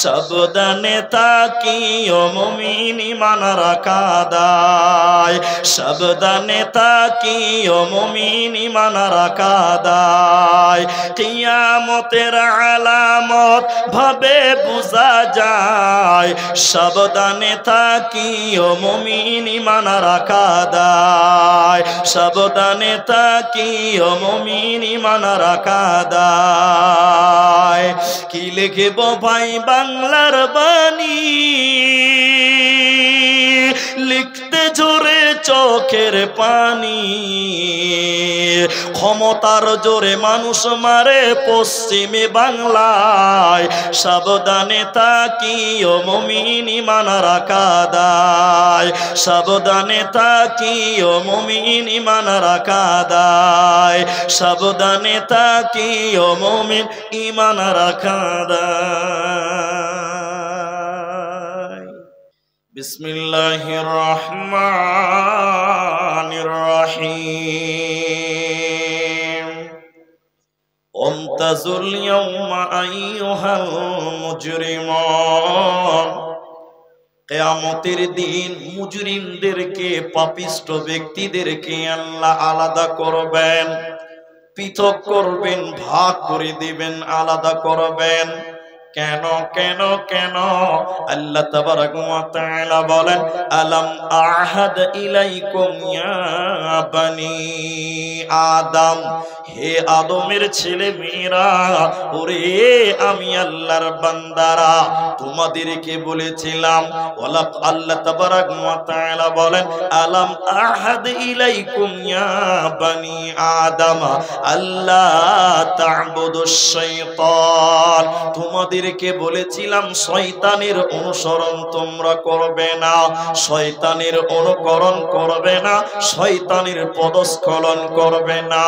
সাবধানে তাকিও মুমিন ঈমান রাখা দায়, সাবধানে তাকিও মুমিন ঈমান রাখা দায়। কিয়ামতের আলামত ভাবে বুঝা যায়, সাবধানে তাকিও মুমিন ঈমান রাখা দায়, সাবধানে তাকিও মুমিন ঈমান রাখা দায়। কি লিখব ভাই বাংলার বাণী, লিখতে জোরে চোখের পানি, ক্ষমতার জোরে মানুষ মারে পশ্চিমে বাংলায়, সাবধানে তাকিও মুমিন ঈমান রাখা দায়, সাবধানে তাকিও মুমিন ঈমান রাখা দায়, সাবধানে তাকিও মুমিন ঈমান রাখা দায়। বিসমিল্লাহির রহমানির রহিম। ওমতাজুল ইয়াওমা আইয়ুহাল মুজরিমুন, কিয়ামতের দিন মুজরিমদেরকে, পাপিষ্ঠ ব্যক্তিদেরকে আল্লাহ আলাদা করবেন, পৃথক করবেন, ভাগ করে দিবেন, আলাদা করবেন। কেন কেন কেন? আল্লাহ তাবারাক ওয়া তাআলা বলেন, আলাম আহাদ ইলাইকুম ইয়া বানি আদম, হে আদমের ছেলে মেয়েরা, ওরে আমি আল্লাহর বান্দারা, তোমাদেরকে বলেছিলাম। ওয়ালাক আল্লাহ তাবারাক ওয়া তাআলা বলেন, আলাম আহাদ ইলাইকুম ইয়া বানি আদম আল্লা তা'বুদুশ শাইতান, তোমাদেরকে বলেছিলাম শয়তানের অনুসরণ তোমরা করবে না, শয়তানের অনুকরণ করবে না, শয়তানের পদস্খলন করবে না।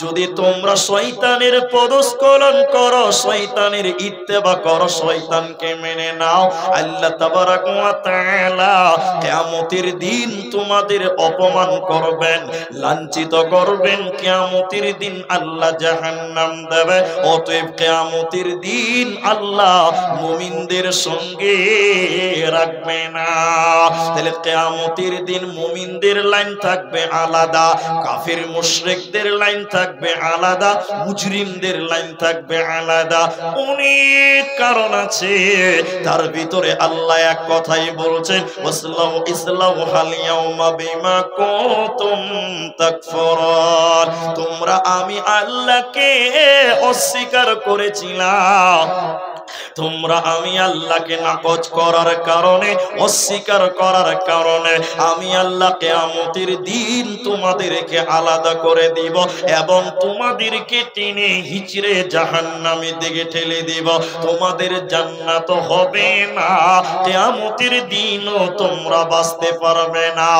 যদি তোমরা শয়তানের পদস্খলন করো, শয়তানের ইত্তেবা করো, শয়তানকে মেনে নাও, আল্লাহ তাবারাক ওয়া তাআলা কিয়ামতের দিন তোমাদের অপমান করবেন, লাঞ্ছিত করবেন। কিয়ামতের দিন আল্লাহ জাহান্নাম দেবে। অতএব কিয়ামতের দিন আল্লাহ মুমিনদের সঙ্গে রাখবে না। তাহলে কিয়ামতের দিন মুমিনদের লাইন থাকবে আলাদা, কাফির মুশরিকদের লাইন থাকবে আলাদা, মুজরিমদের লাইন থাকবে আলাদা। অনেক কারণ আছে, তার ভিতরে আল্লাহ এক কথাই বলছেন, ওয়াসলাউ ইসলাউ হাল ইয়াউমা বিমা কুনতুম তাকফুরুন, তোমরা আমি আল্লাহকে অস্বীকার করেছিলাম, তোমরা আমি আল্লাহকে নাকচ করার কারণে, অস্বীকার করার কারণে আমি আল্লাহ কিয়ামতের দিন তোমাদেরকে আলাদা করে দিব এবং তোমাদেরকে টেনে হিচড়ে জাহান্নামের দিকে ঠেলে দিব। তোমাদের জান্নাত হবে না, কিয়ামতের দিনও তোমরা বাঁচতে পারবে না।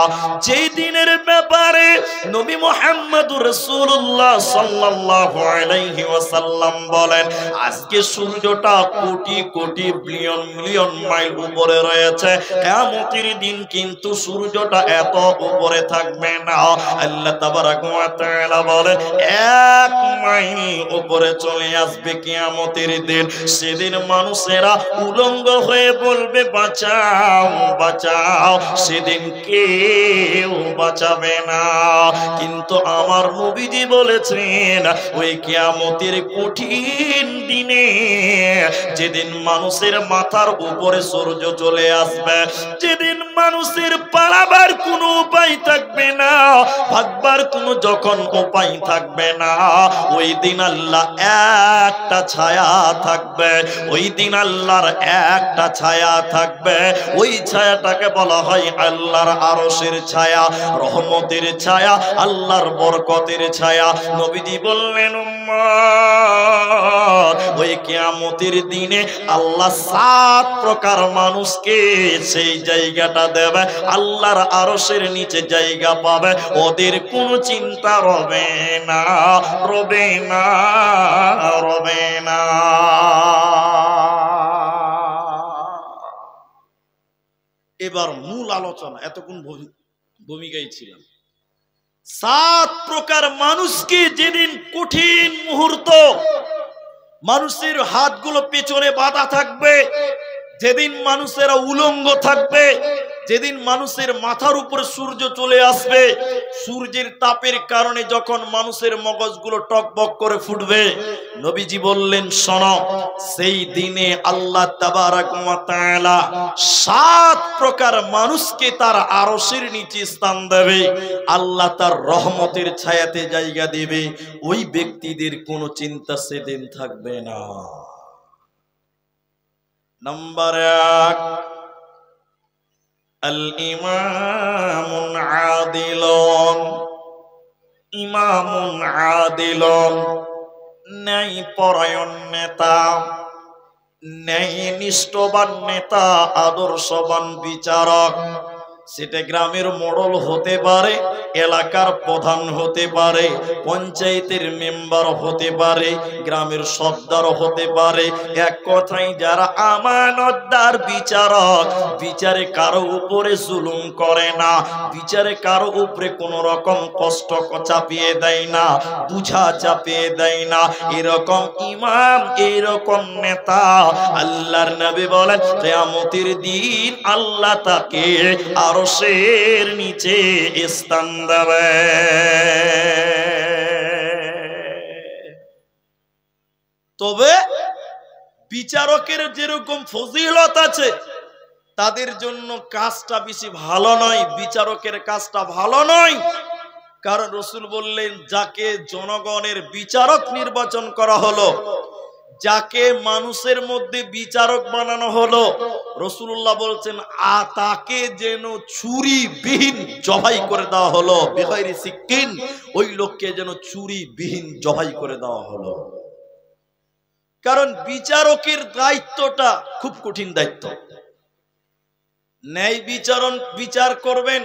যেই দিনের ব্যাপারে নবী মুহাম্মদুর রাসূলুল্লাহ সাল্লাল্লাহু আলাইহি ওয়াসাল্লাম বলেন, আজকে সূর্যটা crore crore billion million mile উপরে রয়েছে, কিয়ামতের দিন কিন্তু সূর্যটা এত উপরে থাকবে না। আল্লাহ তাবারাক ওয়া তাআলা বলেন, 1 মাইল উপরে চলে আসবে কিয়ামতের দিন। সেদিন মানুষেরা উলঙ্গ হয়ে বলবে, বাঁচাও বাঁচাও, সেদিন কেউ বাঁচাবে না। কিন্তু আমার নবীজি বলেছেন, ওই কিয়ামতের কঠিন দিনে, যেদিন মানুষের মাথার উপরে সূর্য চলে আসবে, যেদিন মানুষের পালাবার কোনো উপায় থাকবে না, ভাগবার কোনো যখন উপায় থাকবে না, ওই দিন আল্লাহ একটা ছায়া থাকবে, ওই দিন আল্লাহর একটা ছায়া থাকবে। ওই ছায়াটাকে বলা হয় আল্লাহর আরশের ছায়া, রহমতের ছায়া, আল্লাহর বরকতের ছায়া। নবীজি বললেন, উম্মত, ওই কিয়ামতের দিনে আল্লাহ 7 প্রকার মানুষকে সেই জায়গাটা দেবে, আল্লাহর আরশের নিচে জায়গা পাবে, ওদের কোনো চিন্তা রবে না, রবে না, রবে না। এবার মূল আলোচনা, এতক্ষণ ভূমিকায় ছিলাম। 7 প্রকার মানুষকে যেদিন কঠিন মুহূর্ত, মানুষের হাতগুলো পেছনে বাঁধা থাকবে, যেদিন মানুষেরা উলঙ্গ থাকবে, যেদিন মানুষের মাথার উপরে সূর্য চলে আসবে, সূর্যের তাপের কারণে যখন মানুষের মগজগুলো টকবক করে ফুটবে, নবীজি বললেন শোনো, সেই দিনে আল্লাহ তাবারাক ওয়া তাআলা 7 প্রকার মানুষকে তার আরশের নিচে স্থান দেবে, আল্লাহ তার রহমতের ছায়াতে জায়গা দেবে। ওই ব্যক্তিদের কোনো চিন্তা সেদিন থাকবে না। নাম্বার 1, আল ইমামুন আদিলুন, ইমামুন আদিলুন, ন্যায় পরায়ণ নেতা, ন্যায়নিষ্ঠবান নেতা, আদর্শবান বিচারক। সেটা গ্রামের মোড়ল হতে পারে, এলাকার প্রধান হতে পারে, পঞ্চায়েতের মেম্বার হতে পারে, গ্রামের সর্দার হতে পারে। এক কথায় যারা আমানতদার বিচারক, বিচারে কারো উপরে জুলুম করে না, বিচারে কারো উপরে কোনো রকম কষ্ট চাপিয়ে দেয় না, বুঝা চাপিয়ে দেয় না, এরকম ইমাম, এরকম নেতা আল্লাহর নবী বলেন কিয়ামতের দিন আল্লাহ তাকে আরশের নিচে স্থান দেবে। তবে বিচারকের যেরকম ফজিলত আছে, তাদের জন্য কাজটা বেশি ভালো নয়, বিচারকের কাজটা ভালো নয়। কারণ রাসূল বললেন, যাকে জনগণের বিচারক নির্বাচন করা হলো, যাকে মানুষের মধ্যে বিচারক বানানো হলো, রাসূলুল্লাহ বলছেন তাকে যেন ছুরিবিহীন জবাই করে দেওয়া হলো, বেগাইরি সিকিন, ওই লোককে যেন ছুরিবিহীন জবাই করে দেওয়া হলো। কারণ বিচারকের দায়িত্বটা খুব কঠিন দায়িত্ব। ন্যায় বিচার করবেন,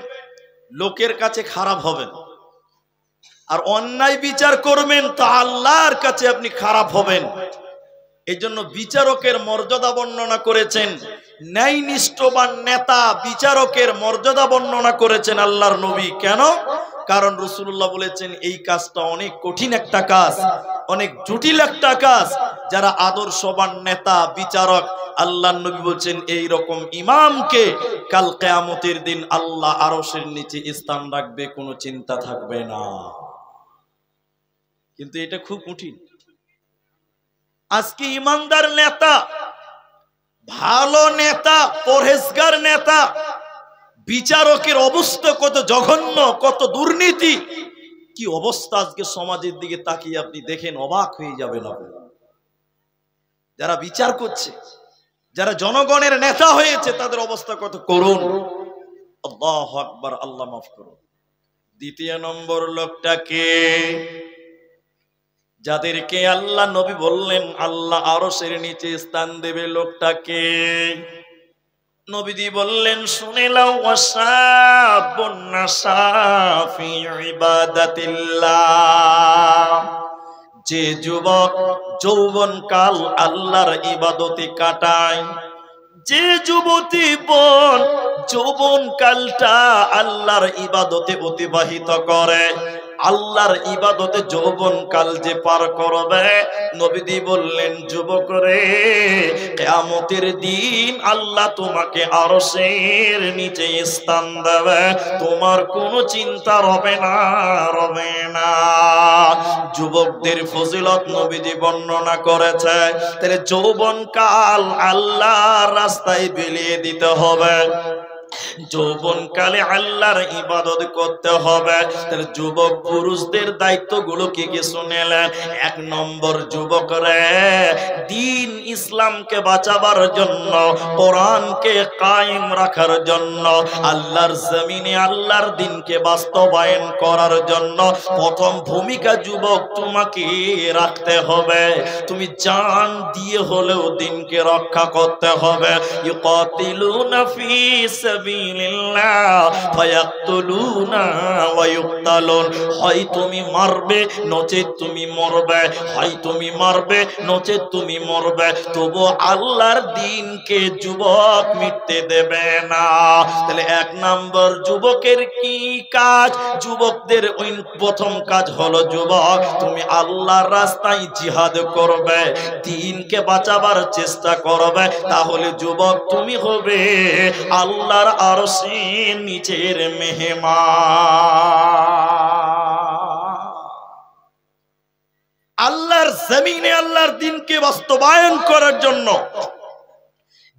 লোকের কাছে খারাপ হবেন, আর অন্যায় বিচার করবেন তা আল্লাহর কাছে আপনি খারাপ হবেন। এই জন্য বিচারকের মর্যাদা বর্ণনা করেছেন, ন্যায়নিষ্ঠবান নেতা বিচারকের মর্যাদা বর্ণনা করেছেন আল্লাহর নবী। কেন? কারণ রাসূলুল্লাহ বলেছেন এই কাজটা অনেক কঠিন একটা কাজ, অনেক জটিল একটা কাজ। যারা আদর্শবান নেতা বিচারক, আল্লাহর নবী বলছেন এই রকম ইমামকে কাল কিয়ামতের দিন আল্লাহ আরশের নিচে স্থান রাখবে, কোনো চিন্তা থাকবে না। কিন্তু এটা খুব কঠিন। আজকে ইমানদার নেতা, ভালো নেতা, পরহেজগার নেতা, বিচারকের অবস্থা কত জঘন্য, কত দুর্নীতি, কি অবস্থা আজকে সমাজের দিকে তাকিয়ে আপনি দেখেন, অবাক হয়ে যাবেন। যারা বিচার করছে, যারা জনগণের নেতা হয়েছে, তাদের অবস্থা কত করুণ। আল্লাহু আকবার, আল্লাহ মাফ করুন। দ্বিতীয় নম্বর লোকটাকে, যাদেরকে আল্লাহ নবী বললেন আল্লাহ আরশের নিচে স্থান দেবে, লোকটাকে নবীজি বললেন শুনে নাও, ওয়াসাবুন নাসা ফি ইবাদাতিল্লাহ, যে যুবক যৌবনকাল আল্লাহর ইবাদতে কাটায়, যে যুবতী বোন যৌবনকালটা আল্লাহর ইবাদতে অতিবাহিত করে, আল্লাহর ইবাদতে যৌবনকাল যে পার করবে, নবীজি বললেন যুবক রে, কিয়ামতের দিন আল্লাহ তোমাকে আরশের নিচে স্থান দেবে, তোমার কোনো চিন্তা রবে না, রবে না। যুবকদের ফজিলত নবীজি বর্ণনা করেছে। তাহলে যৌবনকাল আল্লাহর রাস্তায় বিলিয়ে দিতে হবে, যৌবনকালে আল্লাহর ইবাদত করতে হবে। তাহলে যুবক পুরুষদের দায়িত্বগুলো কি কি শুনেলেন। 1 নম্বর, যুবক রে, দ্বীন ইসলামকে বাঁচাবার জন্য, কোরআনকে কায়েম রাখার জন্য, আল্লাহর জমিনে আল্লাহর দ্বীনকে বাস্তবায়ন করার জন্য প্রথম ভূমিকা যুবক তোমাকে রাখতে হবে। তুমি জান দিয়ে হলেও দ্বীনকে রক্ষা করতে হবে। ইউকাতিলুনা ফি সাবিলিল্লাহ সাবিলিল্লাহ ফায়াকতুলুনা ওয়া ইউকতালুন। হয় তুমি মারবে নচেত তুমি মরবে, হয় তুমি মারবে নচেত তুমি মরবে, তবু আল্লাহর দ্বীনকে যুবক মিটতে দেবে না। তাহলে এক নম্বর যুবকের কি কাজ? যুবকদের প্রথম কাজ হলো, যুবক তুমি আল্লাহর রাস্তায় জিহাদ করবে, দ্বীনকে বাঁচাবার চেষ্টা করবে, তাহলে যুবক তুমি হবে আল্লাহর আরশের নিচের মেহমান। আল্লাহর জমিনে আল্লাহর দ্বীনকে বাস্তবায়ন করার জন্য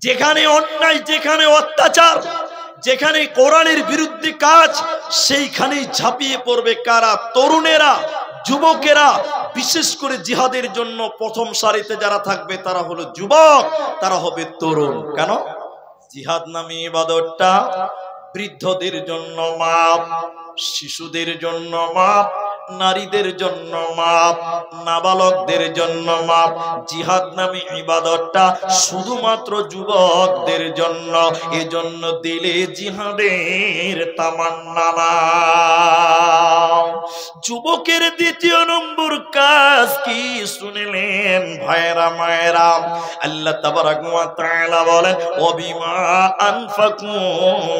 যেখানে অন্যায়, যেখানে অত্যাচার, যেখানে কোরআনের বিরুদ্ধে কাজ, সেইখানেই ঝাঁপিয়ে পড়বে কারা? তরুণেরা, যুবকেরা। বিশেষ করে জিহাদের জন্য প্রথম সারিতে যারা থাকবে তারা হলো যুবক, তারা হবে তরুণ। কেন? জিহাদ নামে ইবাদতটা বৃদ্ধদের জন্য মাপ, শিশুদের জন্য মাপ, নারীদের জন্য মাপ, নাবালকদের জন্য মাপ। জিহাদ নামে ইবাদতটা শুধুমাত্র যুবকদের জন্য। এজন্য দিলে জিহাদের তামান্না নাও। যুবকের দ্বিতীয় নম্বর কাজ কি শুনলেন ভাইরা মায়েরা? আল্লাহ তাবারাক ওয়া তাআলা বলেন, ওয়াবিমা আনফাকু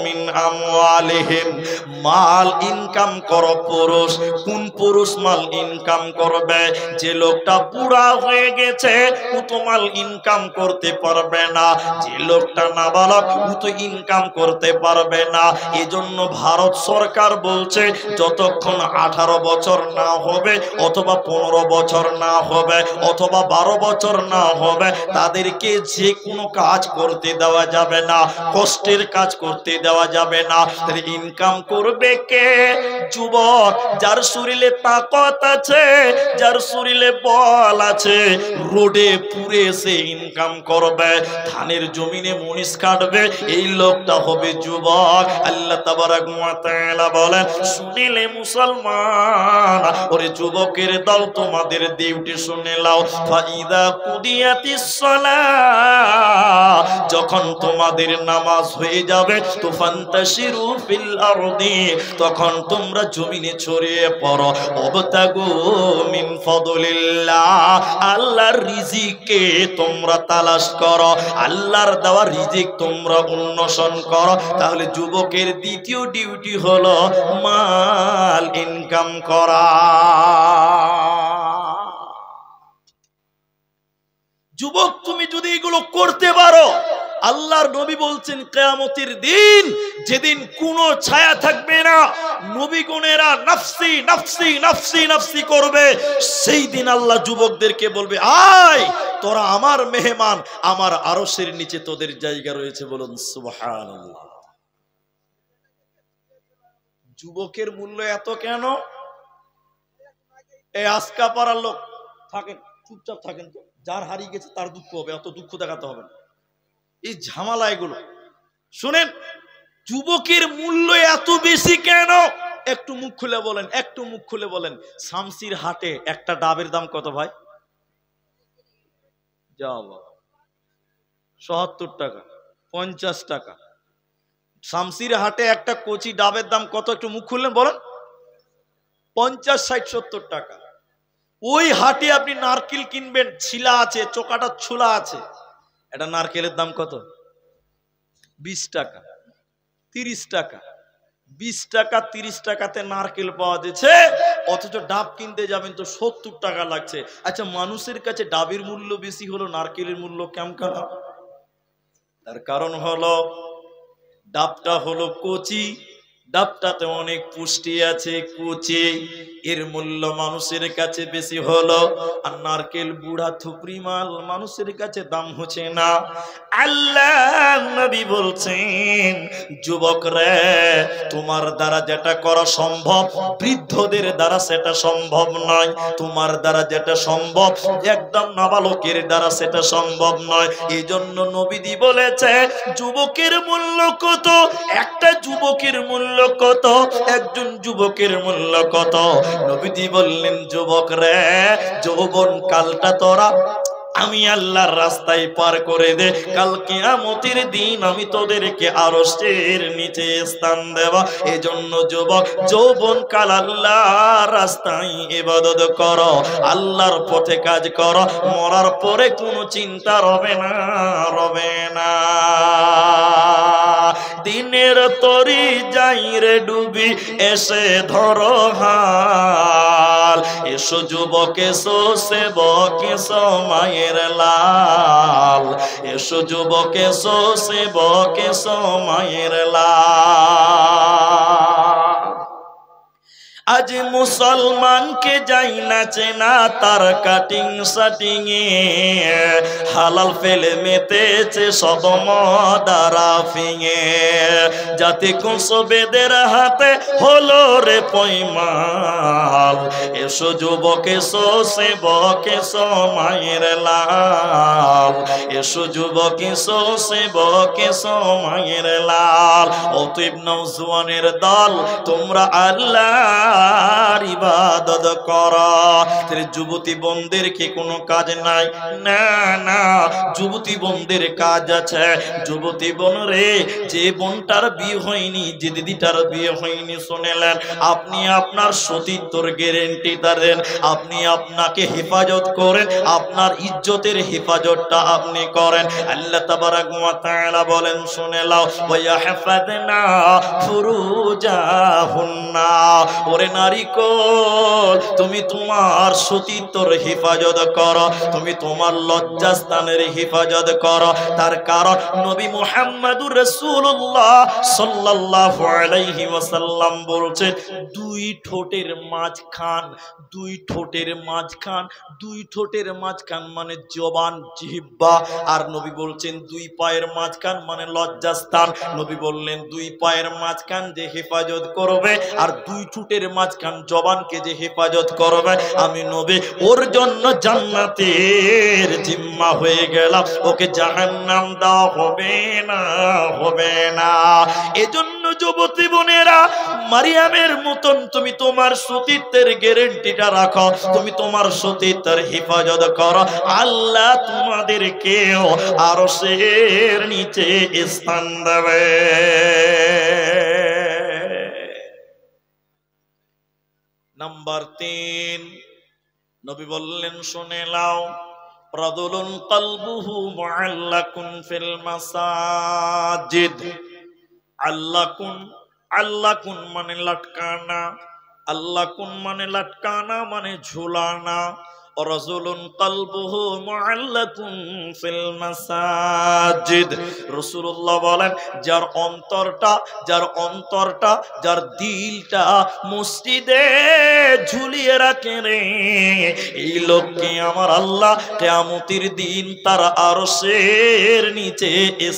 মিন আমওয়ালিহিম। মাল ইনকাম করো পুরুষ। কোন পুরুষ মাল ইনকাম করবে? যে লোকটা বুড়া হয়ে গেছে ও তো মাল ইনকাম করতে পারবে না, যে লোকটা নাবালক ও তো ইনকাম করতে পারবে না। এজন্য ভারত সরকার বলছে যতক্ষণ 18 বছর না হবে, অথবা 15 বছর না হবে, অথবা 12 বছর না হবে, তাদেরকে যে কোনো কাজ করতে দেওয়া যাবে না, কষ্টের কাজ করতে দেওয়া যাবে না। তাহলে ইনকাম করবে কে? যুবক। যার শরীরে তাকত আছে, যার শরীরে বল আছে, রোডে পুরে সে ইনকাম করবে, ধানের জমিনে মনিশ কাটবে, এই লোকটা হবে যুবক। আল্লাহ তাবারাক ওয়া তাআলা বলেন, শুনিলে মুসলমান, ওরে যুবকের দল, তোমাদের ডিউটি শুনে নাও। ফাইদা কুদিয়াতিস সালাহ, যখন তোমাদের নামাজ হয়ে যাবে, তো ফান্তাশিরু ফিল আরদি, তখন তোমরা জমিনে ছড়িয়ে পড়ো। ওয়াবতাগু মিন ফাদলিল্লাহ, আল্লাহর রিজিককে তোমরা তালাশ করো, আল্লাহর দেওয়া রিজিক তোমরা অন্বেষণ করো। তাহলে যুবকের দ্বিতীয় ডিউটি হলো মাল ইনকাম করা। যুবক তুমি যদি এগুলো করতে পারো, আল্লাহর নবী বলছেন কিয়ামতের দিন যেদিন কোনো ছায়া থাকবে না, নবীগণেরা নাফসি নাফসি নাফসি নাফসি করবে, সেই দিন আল্লাহ যুবকদেরকে বলবে, আয় তোরা আমার মেহমান, আমার আরশের নিচে তোদের জায়গা রয়েছে। বলুন সুবহানাল্লাহ। যুবকের মূল্য এত কেন? এই আজকা পাড়ার লোক থাকেন, চুপচাপ থাকেন তো, যার হারিয়ে গেছে তার দুঃখ হবে, অত দুঃখ দেখাতে হবে না। এই ঝামেলা এগুলো শুনেন। যুবকের মূল্য এত বেশি কেন? একটু মুখ খুলে বলেন, একটু মুখ খুলে বলেন। শামসির হাটে একটা ডাবের দাম কত ভাই? যাও ৭০ টাকা, ৫০ টাকা। শামসির হাটে একটা কচি ডাবের দাম কত? একটু মুখ খুললেন বলেন। ৫০, ৬০, ৭০ টাকা। ওই হাটে আপনি নারকেল কিনবেন, ছিলা আছে, চোকাটা ছোলা আছে, এটা নারকেলের দাম কত? ২০ টাকা, ৩০ টাকা। ২০ টাকা ৩০ টাকাতে নারকেল পাওয়া যাচ্ছে, অথচ ডাব কিনতে যাবেন তো ৭০ টাকা লাগছে। আচ্ছা, মানুষের কাছে ডাবের মূল্য বেশি হলো, নারকেলের মূল্য কেমন? তার কারণ হলো ডাবটা হলো কচি, ডাবটাতে অনেক পুষ্টি আছে, কচি, এর মূল্য মানুষের কাছে বেশি হলো। আর নারকেল বুড়া থুপড়ি মাল, মানুষের কাছে দাম হচ্ছে না। আল্লাহ নবী বলছেন, যুবক রে, তোমার দ্বারা যেটা করা সম্ভব বৃদ্ধদের দ্বারা সেটা সম্ভব নয়, তোমার দ্বারা যেটা সম্ভব একদম নাবালকের দ্বারা সেটা সম্ভব নয়। এই জন্য নবীজি বলেছে, যুবকের মূল্য কত? একটা যুবকের মূল্য কত? একজন যুবকের মূল্য কত? নবীজি বললেন, যুবক রে, যৌবন কালটা তোরা আমি আল্লাহর রাস্তায় পার করে দে, কাল কিয়ামতের দিন আমি তোদেরকে আরশের নিচে স্থান দেব। এজন্য যুবক যৌবন কাল আল্লাহর রাস্তায় ইবাদত করো, আল্লাহর পথে কাজ করো, মরার পরে কোনো চিন্তা রবে না, রবে না। দিনের তরি যাই রে ডুবি, এসে ধরো হাল, এসো যুবক এসো সেবক এসো মায়ের লাল, এসো যুবক এসো সেবক এসো মায়ের লাল। আজ মুসলমানকে যাই না চেনা তার কাটিং শাটিং এ, হালাল ফেলে মেতেছে সব মদারা ফিঙে, জাতি কুসবেদের হাতে হলো রে পয়মাল, এসো যুবক এসো সেবক এসো মায়ের লাল, এসো যুবক এসো সেবক এসো মায়ের লাল। অতএব নওজওয়ানের দল তোমরা আল্লাহর ইবাদত করো। যুবতী বোনদের কি কোনো কাজ নাই? না না, যুবতী বোনদের কাজ আছে। যুবতী বোন রে, যে বোনটার বিয়ে হয়নি, যে দিদিটার বিয়ে হয়নি, শুনেলেন আপনি আপনার সতীত্বর গ্যারেন্টিটা দেন, আপনি আপনাকে হেফাজত করেন, আপনার ইজ্জতের হেফাজতটা আপনি করেন। আল্লাহ তাবারাক ওয়া তাআলা বলেন, শুনে লাও, ওয়া ইয়াহফাযনা ফুরুজাহুন্না। ওরে নারীকল, তুমি তোমার সতীত্বর হেফাজত করো, তুমি তোমার লজ্জাস্থানের হেফাজত করো। তার কারণ নবী মুহাম্মদুর রাসূলুল্লাহ সাল্লাল্লাহু আলাইহি ওয়াসাল্লাম বলছেন, দুই ঠোঁটের মাঝখান, দুই ঠোঁটের মাঝখান, দুই ঠোঁটের মাঝখান মানে জবান জিহ্বা। আর নবী বলছেন দুই পায়ের মাঝখান মানে লজ্জাস্থান। নবী বললেন দুই পায়ের মাঝখান যে হেফাজত করবে আর দুই ঠোঁটের মাঝখান জবানকে যে হেফাজত করবে, আমি নবী ওর জন্য জান্নাতের জিম্মা হয়ে গেলাম, ওকে জাহান্নাম দেওয়া হবে না, হবে না। এজন্য যুবতী বোনেরা, মারিয়ামের মতন তুমি তোমার সতীত্বের গ্যারান্টিটা রাখো, তুমি তোমার সতীত্বের হেফাজত করো, আল্লাহ তোমাদেরকেও আরশের নিচে স্থান দেবে। নাম্বার 3, নবী বললেন, শুনে নাও, রাজুলুন কলবুহু মুআল্লাকুন ফিল মাসাজিদ। আল্লাকুন, আল্লাকুন মানে লটকানা, আল্লাকুন মানে লটকানা মানে ঝুলানা। রাজুলুন কলবুহু মুআল্লাকুন ফিল মাসাজিদ। রাসূলুল্লাহ বলেন, যার অন্তরটা, যার অন্তরটা, যার দিলটা মসজিদে ঝুলিয়ে রাখে রে, এই লোককে আমার আল্লাহ কিয়ামতের দিন তার আরশের নিচে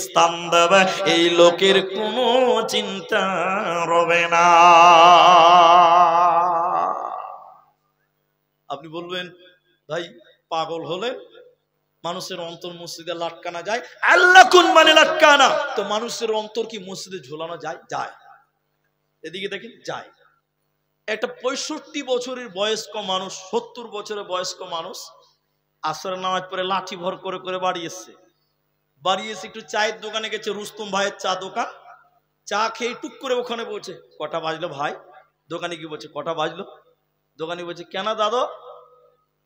স্থান দেবে। এই লোকের কোনো চিন্তা রবে না। আপনি বলবেন, ভাই পাগল হলেন, মানুষের অন্তর মসজিদে লটকানো যায়? আল্লাহ কোন মানে লটকানা, তো মানুষের অন্তর কি মসজিদে ঝোলানো যায়? যায়। এদিকে দেখেন, যায়। একটা 65 বছরের বয়স্ক মানুষ, 70 বছরের বয়স্ক মানুষ আসরের নামাজ পড়ে লাঠি ভর করে করে বাড়ি এসছে। বাড়ি এসে একটু চায়ের দোকানে গেছে, রুস্তম ভাইয়ের চা দোকান, চা খেয়ে টুক করে ওখানে বলছে, কটা বাজলো ভাই? দোকানে কি বলছে, কটা বাজলো? দোকানি বলছে, কেন দাদা?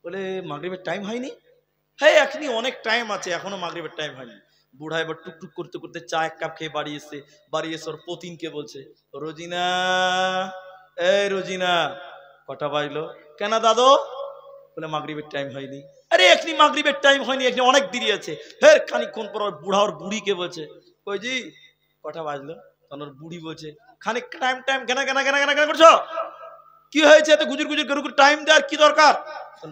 বলে, মাগরিবের টাইম হয়নি। হ্যাঁ, এখনই অনেক টাইম আছে, এখনো মাগরিবের টাইম হয়নি। বুড়া এবার টুকটুক করতে করতে চা এক কাপ খেয়ে বাড়ি এসে, বাড়ি এসে ওর পতিনকে বলছে, রোজিনা, এই রোজিনা, কটা বাজলো? কেন দাদা? বলে, মাগরিবের টাইম হয়নি। আরে এখনই মাগরিবের টাইম হয়নি, এখানে অনেক দেরি আছে। ফের খানিকক্ষণ পর বুড়া ওর বুড়িকে বলছে, ওই জি কটা বাজলো? তখন ওর বুড়ি বলছে, খানিক টাইম টাইম কেনা কেনা কেনা কেনা কেনা করছো? কি হয়েছে এত গুজুর গুজুর করে টাইম দেওয়ার কি দরকার?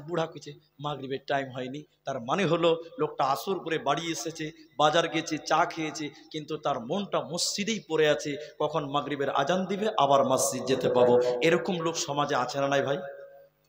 বুড়া কইছে, মাগরিবের টাইম হয়নি। তার মানে হলো লোকটা আসর করে বাড়ি এসেছে, বাজার গেছে, চা খেয়েছে, কিন্তু তার মনটা মসজিদেই পড়ে আছে, কখন মাগরিবের আজান দিবে আবার মসজিদ যেতে পাবো। এরকম লোক সমাজে আছে না নাই ভাই?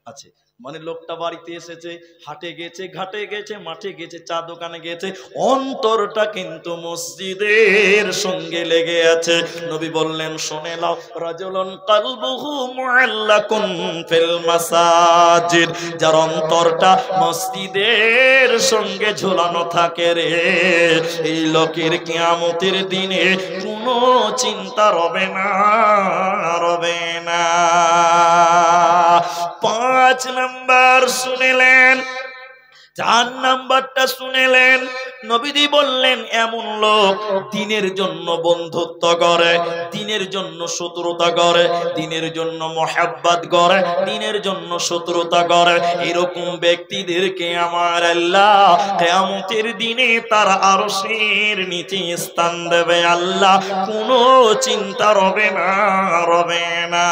আছে। মানে লোকটা বাড়িতে এসেছে, হাটে গেছে, ঘাটে গেছে, মাঠে গেছে, চা দোকানে গেছে, অন্তরটা কিন্তু মসজিদের সঙ্গে লেগে আছে। নবী বললেন শুনে নাও, রাজুলুন কলবুহু মুআল্লাকুন ফিল মাসাজিদ, যার অন্তরটা মসজিদের সঙ্গে ঝোলানো থাকে রে, এই লোকের কিয়ামতের দিনে কোনো চিন্তা রবে না, রবে না। 5 নাম্বার শুনেলেন। 4 নাম্বারটা শুনেলেন, নবীজি বললেন এমন লোক দিনের জন্য বন্ধুত্ব করে, দিনের জন্য শত্রুতা করে, দিনের জন্য মহব্বত করে, দিনের জন্য শত্রুতা করে, এরকম ব্যক্তিদেরকে আমার আল্লাহ কিয়ামতের দিনে তার আরশের নিচে স্থান দেবে। আল্লাহ কোনো চিন্তা রবে না, রবে না।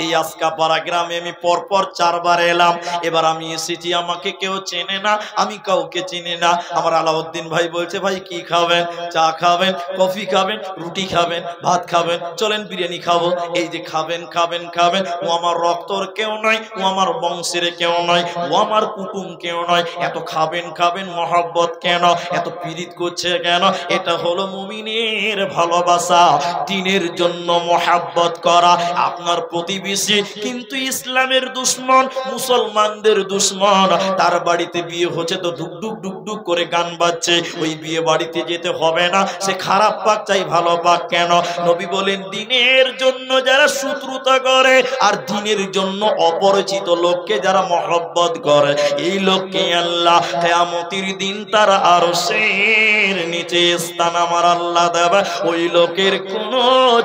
এই আজকাপাড়া গ্রামে আমি পরপর 4 বার এলাম। এবার আমি এসেছি, আমাকে কেউ চেনে না, আমি কাউকে চিনি না। আমার আলাউদ্দিন ভাই বলছে ভাই কি খাবেন? চা খাবেন, কফি খাবেন, রুটি খাবেন, ভাত খাবেন, চলেন বিরিয়ানি খাবো। এই যে খাবেন খাবেন খাবেন, ও আমার রক্তর কেউ নয়, ও আমার বংশের কেউ নয়, ও আমার কুটুম কেউ নয়। এত খাবেন খাবেন মহব্বত কেন? এত পীড়িত করছে কেন? এটা হলো মুমিনের ভালোবাসা, দিনের জন্য মহব্বত করা। আপনার প্রতিবেশী কিন্তু ইসলামের দুশমন, মুসলমানদের দুশমন, তার বাড়িতে বিয়ে হচ্ছে তো ডুকডুক ডুকডুক করে গান বাজছে, ওই বিয়ে বাড়িতে যেতে হবে না। সে খারাপ পাক চাই ভালো পাক কেন? নবী বলেন দিনের জন্য যারা শত্রুতা করে আর দিনের জন্য অপরিচিত লোককে যারা মহব্বত করে, এই লোককে আল্লাহ কিয়ামতের দিন তার আরশের নিচে স্থান আমার আল্লাহ দেবে। ওই লোকের কোনো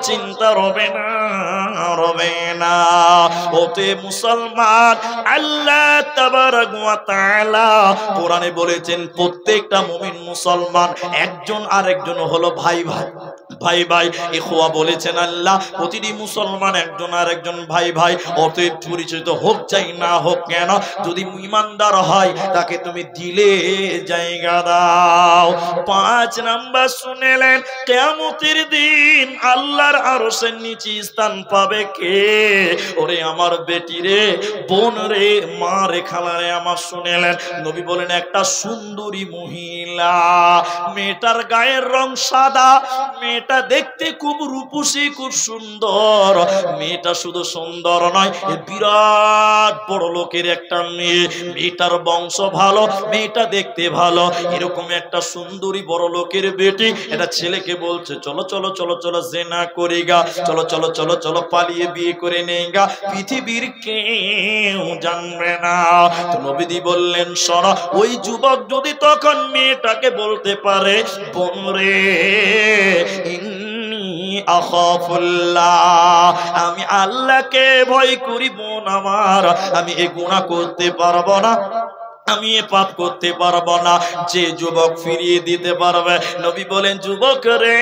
চিন্তা রবে না, রবে না। ওতে মুসলমান, আল্লাহ তাবারক ওয়া তাআলা কোরআনে বলেছেন প্রত্যেকটা মুমিন মুসলমান একজন আরেকজন হলো ভাই ভাই, ভাই ভাই ইখওয়া বলেছেন আল্লাহ। প্রতিটি মুসলমান একজন আরেকজন ভাই ভাই। অতএব পরিচিত হোক চাই না হোক কেন, যদি ঈমানদার হয় তাকে তুমি দিলে জায়গা দাও। 5 নাম্বার শুনেলেন, কিয়ামতের দিন আল্লাহর আরশের নিচে স্থান পাবে কে? ওরে আমার বেটি রে, বোন রে, মা রে, খালা রে আমার, শুনেলেন নবী বলেন একটা সুন্দরী মহিলা, মেয়েটার গায়ের রং সাদা, মেয়েটা দেখতে খুব রূপসী, খুব সুন্দর। মেয়েটা শুধু সুন্দর নয়, বিরাট বড় লোকের একটা মেয়ে, মেয়েটার বংশ ভালো, মেয়েটা দেখতে ভালো। এরকম একটা সুন্দরী বড় লোকের বেটি এটা ছেলেকে বলছে চলো চলো চলো চলো জিনা করিগা, চলো চলো চলো চলো পালিয়ে বিয়ে করে নেগা, পৃথিবীর কেউ জানবে না। তো নবীজি বললেন শোনো, ওই যুবক যদি তখন মেয়েটাকে বলতে পারে বোন রে, আখাফুল্লাহ, আমি আল্লাহকে ভয় করি বোন আমার, আমি এ গুনাহ করতে পারবো না, আমি এ পাপ করতে পারবো না। যে যুবক ফিরিয়ে দিতে পারবে, নবী বলেন যুবক রে,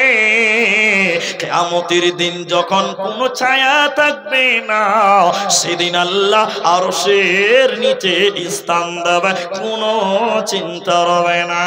কিয়ামতের দিন যখন কোনো ছায়া থাকবে না, সেদিন আল্লাহ আরশের নিচে স্থান দেবে, কোনো চিন্তা রবে না।